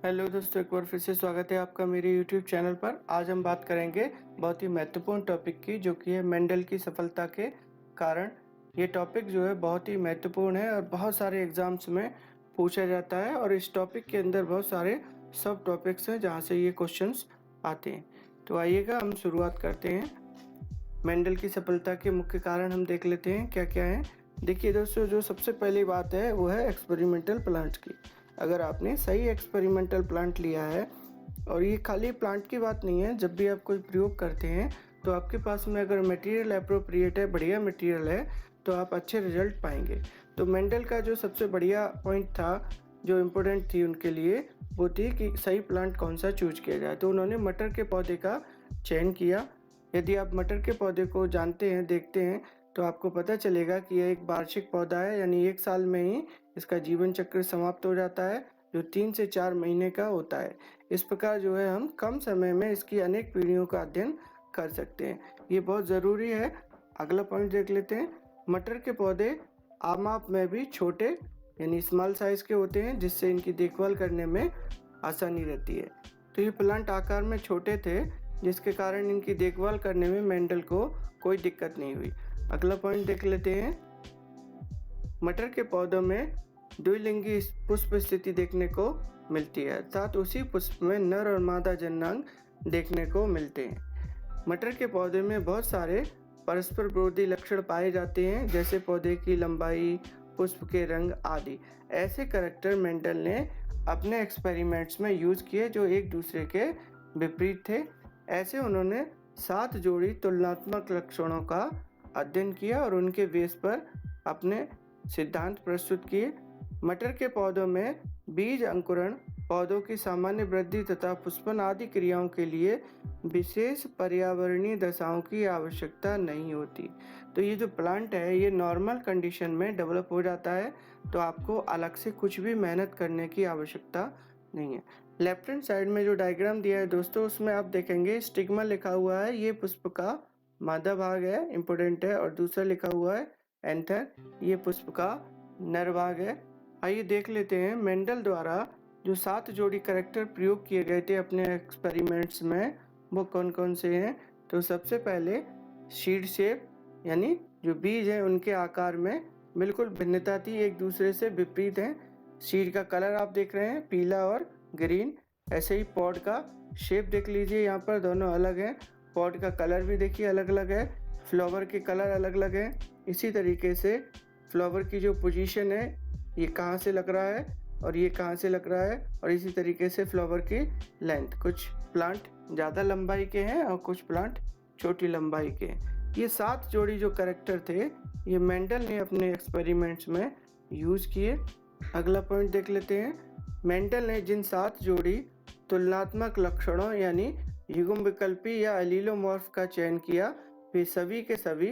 Hello दोस्तों, एक बार फिर से स्वागत है आपका मेरे यूट्यूब चैनल पर। आज हम बात करेंगे बहुत ही महत्वपूर्ण टॉपिक की, जो कि है मेंडल की सफलता के कारण। ये टॉपिक जो है बहुत ही महत्वपूर्ण है और बहुत सारे एग्जाम्स में पूछा जाता है, और इस टॉपिक के अंदर बहुत सारे सब टॉपिक्स हैं जहाँ से ये क्वेश्चंस आते हैं। तो आइएगा हम शुरुआत करते हैं। मेंडल की सफलता के मुख्य कारण हम देख लेते हैं क्या क्या है। देखिए दोस्तों, जो सबसे पहली बात है वो है एक्सपेरिमेंटल प्लांट की। अगर आपने सही एक्सपेरिमेंटल प्लांट लिया है, और ये खाली प्लांट की बात नहीं है, जब भी आप कोई प्रयोग करते हैं तो आपके पास में अगर मटेरियल अप्रोप्रिएट है, बढ़िया मटेरियल है, तो आप अच्छे रिजल्ट पाएंगे। तो मेंडल का जो सबसे बढ़िया पॉइंट था, जो इम्पोर्टेंट थी उनके लिए, वो थी कि सही प्लांट कौन सा चूज किया जाए। तो उन्होंने मटर के पौधे का चयन किया। यदि आप मटर के पौधे को जानते हैं, देखते हैं, तो आपको पता चलेगा कि यह एक वार्षिक पौधा है, यानी 1 साल में ही इसका जीवन चक्र समाप्त हो जाता है, जो 3 से 4 महीने का होता है। इस प्रकार जो है हम कम समय में इसकी अनेक पीढ़ियों का अध्ययन कर सकते हैं। ये बहुत ज़रूरी है। अगला पॉइंट देख लेते हैं। मटर के पौधे आम आप में भी छोटे यानी स्मॉल साइज के होते हैं, जिससे इनकी देखभाल करने में आसानी रहती है। तो ये प्लांट आकार में छोटे थे, जिसके कारण इनकी देखभाल करने में मेंडल को कोई दिक्कत नहीं हुई। अगला पॉइंट देख लेते हैं। मटर के पौधों में द्विलिंगी पुष्प स्थिति देखने को मिलती है, अर्थात उसी पुष्प में नर और मादा जननांग देखने को मिलते हैं। मटर के पौधे में बहुत सारे परस्पर विरोधी लक्षण पाए जाते हैं, जैसे पौधे की लंबाई, पुष्प के रंग आदि। ऐसे करैक्टर मेंडल ने अपने एक्सपेरिमेंट्स में यूज किए जो एक दूसरे के विपरीत थे। ऐसे उन्होंने 7 जोड़ी तुलनात्मक लक्षणों का अध्ययन किया और उनके बेस पर अपने सिद्धांत प्रस्तुत किए। मटर के पौधों में बीज अंकुरण, पौधों की सामान्य वृद्धि तथा पुष्पन आदि क्रियाओं के लिए विशेष पर्यावरणीय दशाओं की आवश्यकता नहीं होती। तो ये जो प्लांट है ये नॉर्मल कंडीशन में डेवलप हो जाता है, तो आपको अलग से कुछ भी मेहनत करने की आवश्यकता नहीं है। लेफ्ट हैंड साइड में जो डायग्राम दिया है दोस्तों, उसमें आप देखेंगे स्टिग्मा लिखा हुआ है, ये पुष्प का मादा भाग है, इंपॉर्टेंट है। और दूसरा लिखा हुआ है एंथर, ये पुष्प का नर भाग है। आइए देख लेते हैं मेंडल द्वारा जो 7 जोड़ी करैक्टर प्रयोग किए गए थे अपने एक्सपेरिमेंट्स में, वो कौन कौन से हैं। तो सबसे पहले सीड शेप, यानी जो बीज है उनके आकार में बिल्कुल भिन्नता थी, एक दूसरे से विपरीत हैं। सीड का कलर आप देख रहे हैं, पीला और ग्रीन। ऐसे ही पॉड का शेप देख लीजिए, यहाँ पर दोनों अलग हैं। पॉड का कलर भी देखिए अलग अलग है, फ्लावर के कलर अलग अलग है। इसी तरीके से फ्लावर की जो पोजीशन है, ये कहाँ से लग रहा है और ये कहाँ से लग रहा है, और इसी तरीके से फ्लावर की लेंथ, कुछ प्लांट ज़्यादा लंबाई के हैं और कुछ प्लांट छोटी लंबाई के हैं। ये 7 जोड़ी जो करैक्टर थे, ये मेंडल ने अपने एक्सपेरिमेंट्स में यूज़ किए। अगला पॉइंट देख लेते हैं। मेंडल ने जिन 7 जोड़ी तुलनात्मक लक्षणों यानी युग्म विकल्पी या एलीलोमॉर्फ का चयन किया, वे सभी के सभी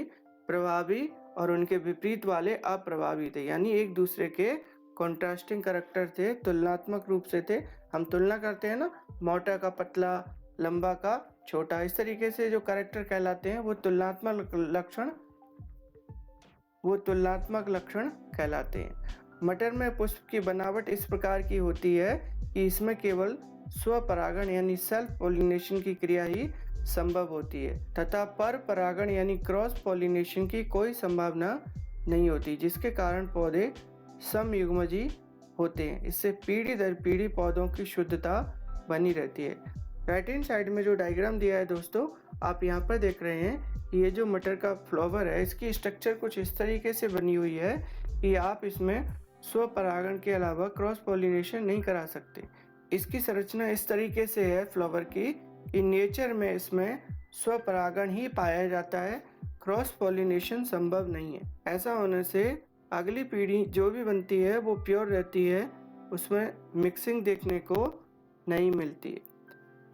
प्रभावी और उनके विपरीत वाले अप्रभावी थे, यानी एक दूसरे के कॉन्ट्रास्टिंग करैक्टर थे, तुलनात्मक रूप से थे। हम तुलना करते हैं ना, मोटा का पतला, लंबा का छोटा, इस तरीके से जो करैक्टर कहलाते हैं वो तुलनात्मक लक्षण कहलाते हैं। मटर में पुष्प की बनावट इस प्रकार की होती है कि इसमें केवल स्वपरागण यानी सेल्फ पॉलिनेशन की क्रिया ही संभव होती है, तथा पर परागण यानी क्रॉस पॉलिनेशन की कोई संभावना नहीं होती, जिसके कारण पौधे समयुग्मजी होते हैं। इससे पीढ़ी दर पीढ़ी पौधों की शुद्धता बनी रहती है। राइट हैंड साइड में जो डायग्राम दिया है दोस्तों, आप यहाँ पर देख रहे हैं कि ये जो मटर का फ्लावर है, इसकी स्ट्रक्चर कुछ इस तरीके से बनी हुई है कि आप इसमें स्वपरागण के अलावा क्रॉस पॉलिनेशन नहीं करा सकते। इसकी संरचना इस तरीके से है फ्लावर की कि नेचर में इसमें स्वपरागण ही पाया जाता है, क्रॉस पॉलिनेशन संभव नहीं है। ऐसा होने से अगली पीढ़ी जो भी बनती है वो प्योर रहती है, उसमें मिक्सिंग देखने को नहीं मिलती है।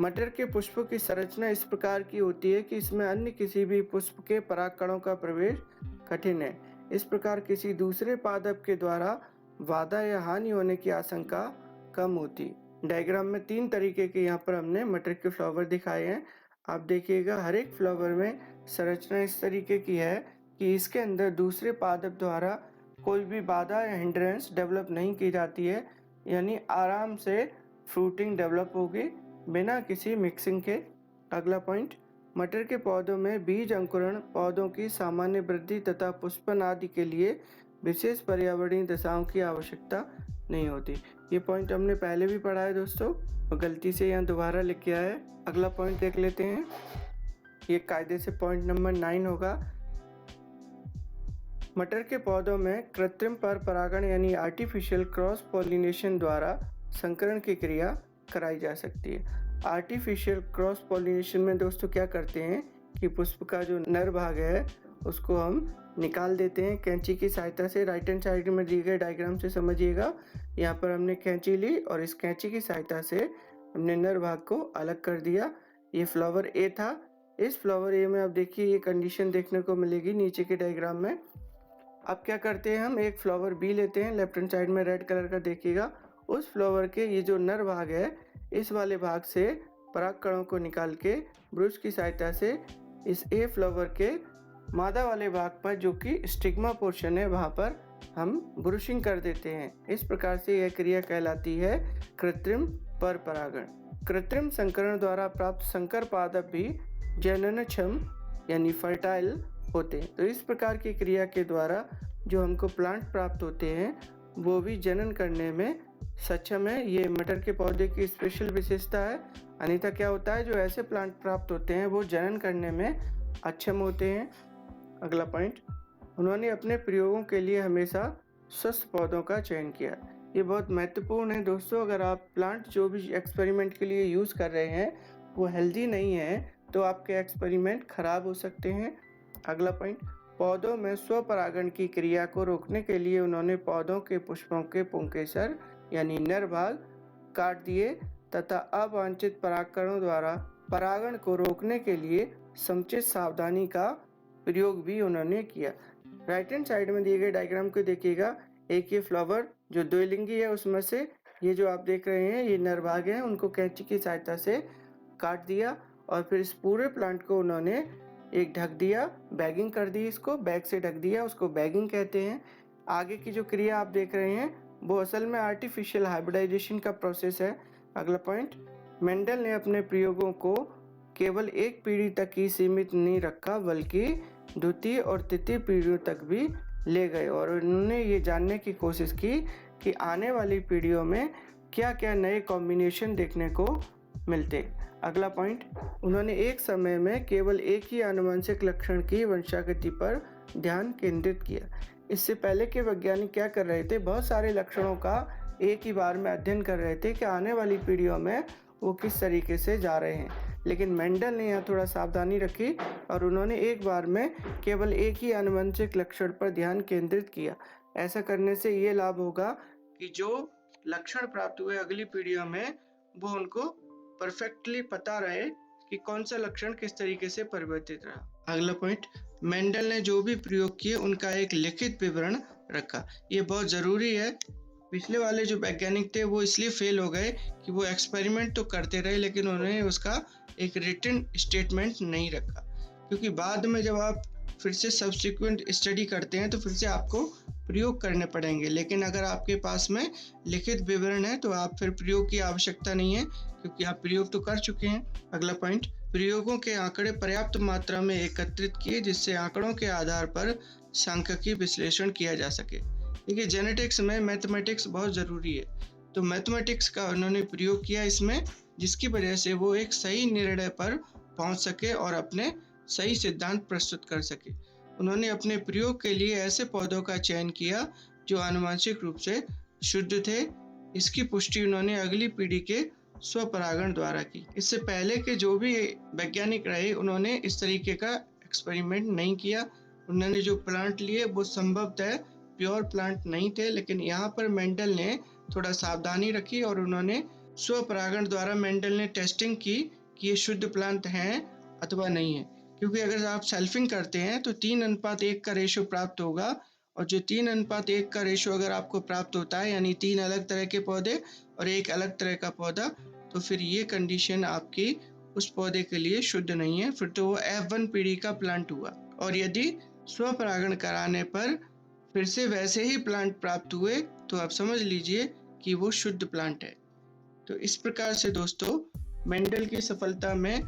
मटर के पुष्पों की संरचना इस प्रकार की होती है कि इसमें अन्य किसी भी पुष्प के परागकणों का प्रवेश कठिन है। इस प्रकार किसी दूसरे पादप के द्वारा बाधा या हानि होने की आशंका कम होती। डायग्राम में 3 तरीके के यहाँ पर हमने मटर के फ्लावर दिखाए हैं। आप देखिएगा हर एक फ्लावर में संरचना इस तरीके की है कि इसके अंदर दूसरे पादप द्वारा कोई भी बाधा या हिंड्रेंस डेवलप नहीं की जाती है, यानी आराम से फ्रूटिंग डेवलप होगी बिना किसी मिक्सिंग के। अगला पॉइंट, मटर के पौधों में बीज अंकुरण, पौधों की सामान्य वृद्धि तथा पुष्पन आदि के लिए विशेष पर्यावरणीय दशाओं की आवश्यकता नहीं होती। ये पॉइंट हमने पहले भी पढ़ा है दोस्तों, और गलती से यहाँ दोबारा लिख के आया है। अगला पॉइंट देख लेते हैं, ये कायदे से पॉइंट नंबर 9 होगा। मटर के पौधों में कृत्रिम पर परागण यानी आर्टिफिशियल क्रॉस पॉलिनेशन द्वारा संकरण की क्रिया कराई जा सकती है। आर्टिफिशियल क्रॉस पॉलिनेशन में दोस्तों क्या करते हैं कि पुष्प का जो नर भाग है उसको हम निकाल देते हैं कैंची की सहायता से। राइट हैंड साइड में दिए गए डायग्राम से समझिएगा, यहाँ पर हमने कैंची ली और इस कैंची की सहायता से हमने नर भाग को अलग कर दिया। ये फ्लावर ए था। इस फ्लावर ए में अब देखिए ये कंडीशन देखने को मिलेगी नीचे के डायग्राम में। अब क्या करते हैं, हम एक फ्लावर बी लेते हैं, लेफ्ट हैंड साइड में रेड कलर का देखिएगा। उस फ्लावर के ये जो नर भाग है इस वाले भाग से परागकणों को निकाल के ब्रश की सहायता से इस ए फ्लावर के मादा वाले भाग पर जो कि स्टिग्मा पोर्शन है वहाँ पर हम ब्रुशिंग कर देते हैं। इस प्रकार से यह क्रिया कहलाती है कृत्रिम पर परागण। कृत्रिम संकरण द्वारा प्राप्त संकर पादप भी जननक्षम यानी फर्टाइल होते हैं। तो इस प्रकार की क्रिया के द्वारा जो हमको प्लांट प्राप्त होते हैं वो भी जनन करने में सक्षम है। ये मटर के पौधे की स्पेशल विशेषता है। अन्यथा क्या होता है, जो ऐसे प्लांट प्राप्त होते हैं वो जनन करने में अक्षम होते हैं। अगला पॉइंट, उन्होंने अपने प्रयोगों के लिए हमेशा स्वस्थ पौधों का चयन किया। ये बहुत महत्वपूर्ण है दोस्तों। अगर आप प्लांट जो भी एक्सपेरिमेंट के लिए यूज़ कर रहे हैं वो हेल्दी नहीं है तो आपके एक्सपेरिमेंट खराब हो सकते हैं। अगला पॉइंट, पौधों में स्वपरागण की क्रिया को रोकने के लिए उन्होंने पौधों के पुष्पों के पुंकेसर यानी नर भाग काट दिए तथा अवांछित परागकणों द्वारा परागण को रोकने के लिए समुचित सावधानी का प्रयोग भी उन्होंने किया। राइट हैंड साइड में दिए गए डायग्राम को देखिएगा। एक ये फ्लावर जो द्विलिंगी है उसमें से ये जो आप देख रहे हैं ये नर भाग हैं, उनको कैंची की सहायता से काट दिया और फिर इस पूरे प्लांट को उन्होंने एक ढक दिया, बैगिंग कर दी, इसको बैग से ढक दिया, उसको बैगिंग कहते हैं। आगे की जो क्रिया आप देख रहे हैं वो असल में आर्टिफिशियल हाइब्रिडाइजेशन का प्रोसेस है। अगला पॉइंट, मेंडल ने अपने प्रयोगों को केवल एक पीढ़ी तक ही सीमित नहीं रखा बल्कि द्वितीय और तृतीय पीढ़ियों तक भी ले गए और उन्होंने ये जानने की कोशिश की कि आने वाली पीढ़ियों में क्या क्या नए कॉम्बिनेशन देखने को मिलते। अगला पॉइंट, उन्होंने एक समय में केवल एक ही आनुवंशिक लक्षण की वंशागति पर ध्यान केंद्रित किया। इससे पहले के वैज्ञानिक क्या कर रहे थे, बहुत सारे लक्षणों का एक ही बार में अध्ययन कर रहे थे कि आने वाली पीढ़ियों में वो किस तरीके से जा रहे हैं। लेकिन मेंडल ने यहाँ थोड़ा सावधानी रखी और उन्होंने एक बार में केवल एक ही आनुवंशिक लक्षण पर ध्यान केंद्रित किया। ऐसा करने से ये लाभ होगा कि जो लक्षण प्राप्त हुए अगली पीढ़ियों में वो उनको परफेक्टली पता रहे कि कौन सा लक्षण किस तरीके से परिवर्तित रहा। अगला पॉइंट, मेंडल ने जो भी प्रयोग किए उनका एक लिखित विवरण रखा। ये बहुत ज़रूरी है। पिछले वाले जो वैज्ञानिक थे वो इसलिए फेल हो गए कि वो एक्सपेरिमेंट तो करते रहे लेकिन उन्होंने उसका एक रिटन स्टेटमेंट नहीं रखा, क्योंकि बाद में जब आप फिर से सब्सिक्वेंट स्टडी करते हैं तो फिर से आपको प्रयोग करने पड़ेंगे। लेकिन अगर आपके पास में लिखित विवरण है तो आप फिर प्रयोग की आवश्यकता नहीं है, क्योंकि आप प्रयोग तो कर चुके हैं। अगला पॉइंट, प्रयोगों के आंकड़े पर्याप्त मात्रा में एकत्रित किए जिससे आंकड़ों के आधार पर सांख्यिकीय विश्लेषण किया जा सके। देखिए, जेनेटिक्स में मैथमेटिक्स बहुत ज़रूरी है, तो मैथमेटिक्स का उन्होंने प्रयोग किया इसमें, जिसकी वजह से वो एक सही निर्णय पर पहुंच सके और अपने सही सिद्धांत प्रस्तुत कर सके। उन्होंने अपने प्रयोग के लिए ऐसे पौधों का चयन किया जो आनुवंशिक रूप से शुद्ध थे। इसकी पुष्टि उन्होंने अगली पीढ़ी के स्वपरागण द्वारा की। इससे पहले के जो भी वैज्ञानिक रहे उन्होंने इस तरीके का एक्सपेरिमेंट नहीं किया। उन्होंने जो प्लांट लिए वो संभवतः प्योर प्लांट नहीं थे, लेकिन यहाँ पर मेंडल ने थोड़ा सावधानी रखी और उन्होंने स्वपरागण द्वारा मेंडल ने टेस्टिंग की कि ये शुद्ध प्लांट हैं अथवा नहीं है। क्योंकि अगर आप सेल्फिंग करते हैं तो 3:1 का रेशो प्राप्त होगा, और जो 3:1 का रेशो अगर आपको प्राप्त होता है यानी 3 अलग तरह के पौधे और एक अलग तरह का पौधा, तो फिर ये कंडीशन आपकी उस पौधे के लिए शुद्ध नहीं है, फिर तो वो F1 पीढ़ी का प्लांट हुआ। और यदि स्वपरागण कराने पर फिर से वैसे ही प्लांट प्राप्त हुए तो आप समझ लीजिए कि वो शुद्ध प्लांट है। तो इस प्रकार से दोस्तों मेंडल की सफलता में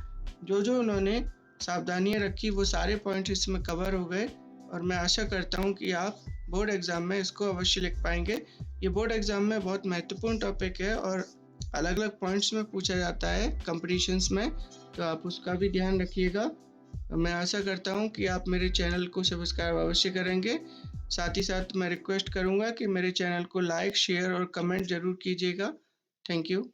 जो उन्होंने सावधानियाँ रखी वो सारे पॉइंट्स इसमें कवर हो गए और मैं आशा करता हूँ कि आप बोर्ड एग्ज़ाम में इसको अवश्य लिख पाएँगे। ये बोर्ड एग्ज़ाम में बहुत महत्वपूर्ण टॉपिक है और अलग-अलग पॉइंट्स में पूछा जाता है कॉम्पिटिशन्स में, तो आप उसका भी ध्यान रखिएगा। मैं आशा करता हूँ कि आप मेरे चैनल को सब्सक्राइब अवश्य करेंगे। साथ ही साथ मैं रिक्वेस्ट करूँगा कि मेरे चैनल को लाइक, शेयर और कमेंट ज़रूर कीजिएगा। Thank you.